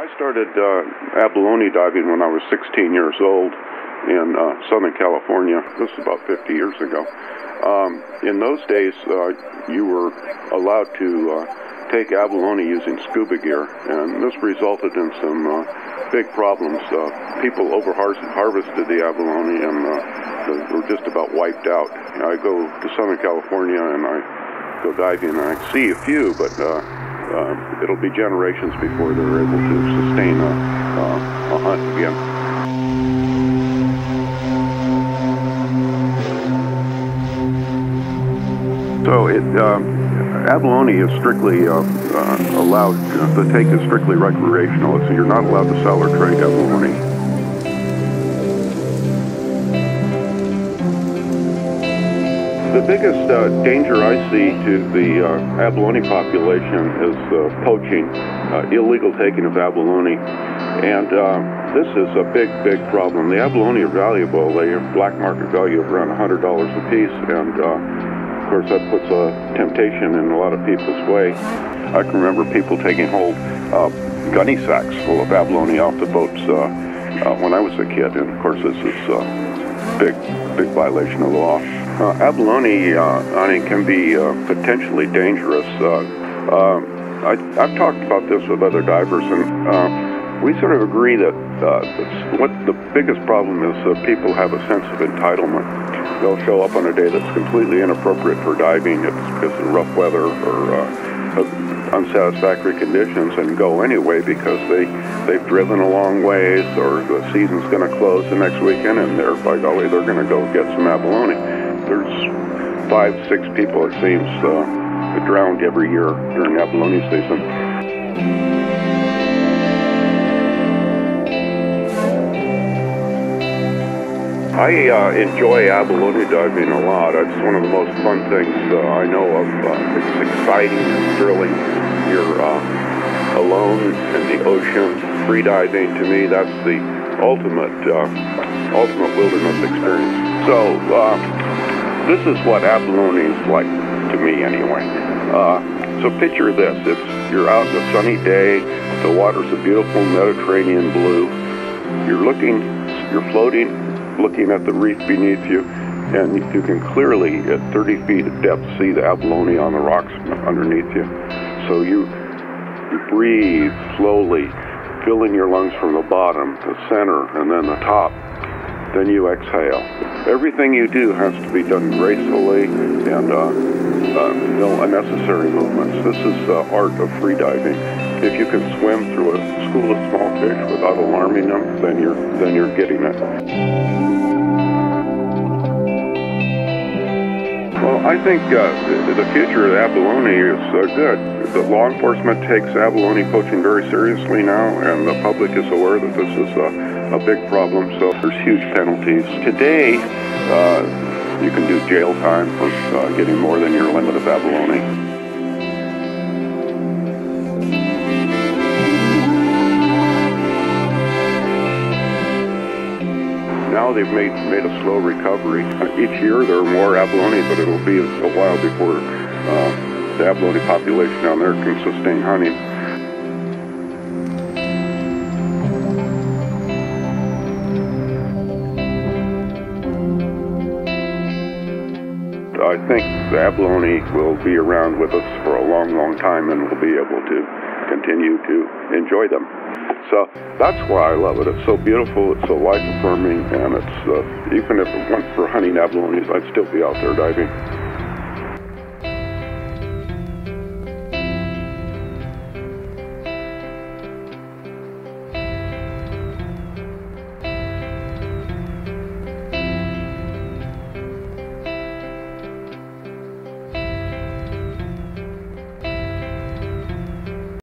I started abalone diving when I was 16 years old in Southern California. This is about 50 years ago. In those days, you were allowed to take abalone using scuba gear, and this resulted in some big problems. People over-harvested the abalone and were just about wiped out. I go to Southern California and I go diving, and I see a few, but it'll be generations before they're able to sustain a hunt again. So abalone is strictly allowed, the take is strictly recreational, so you're not allowed to sell or trade abalone. The biggest danger I see to the abalone population is poaching, illegal taking of abalone, and this is a big problem. The abalone are valuable. They have black market value of around $100 a piece, and of course that puts a temptation in a lot of people's way. I can remember people taking hold gunny sacks full of abalone off the boats when I was a kid, and of course this is a big violation of the law. Abalone hunting can be potentially dangerous. I've talked about this with other divers, and we sort of agree that what the biggest problem is people have a sense of entitlement. They'll show up on a day that's completely inappropriate for diving. It's because of rough weather or unsatisfactory conditions, and go anyway because they've driven a long ways, or the season's going to close the next weekend, and by golly, they're going to go get some abalone. There's 5-6 people, it seems, drowned every year during abalone season. I enjoy abalone diving a lot. It's one of the most fun things I know of. It's exciting and thrilling. You're alone in the ocean, free diving. To me, that's the ultimate wilderness experience. So this is what abalone is like to me, anyway. So picture this: you're out on a sunny day. The water's a beautiful Mediterranean blue. You're floating, looking at the reef beneath you, and you can clearly, at 30 feet of depth, see the abalone on the rocks underneath you. So you breathe slowly, filling your lungs from the bottom, the center, and then the top. Then you exhale. Everything you do has to be done gracefully and no unnecessary movements. This is the art of free diving. If you can swim through a school of small fish without alarming them, then you're getting it. Well, I think the future of abalone is good. The law enforcement takes abalone poaching very seriously now, and the public is aware that this is a big problem, so there's huge penalties. Today, you can do jail time for getting more than your limit of abalone. Now they've made a slow recovery. Each year there are more abalone, but it'll be a while before the abalone population down there can sustain hunting. I think the abalone will be around with us for a long time, and we'll be able to continue to enjoy them. So that's why I love it. It's so beautiful, it's so life-affirming, and it's even if it weren't for hunting abalones, I'd still be out there diving.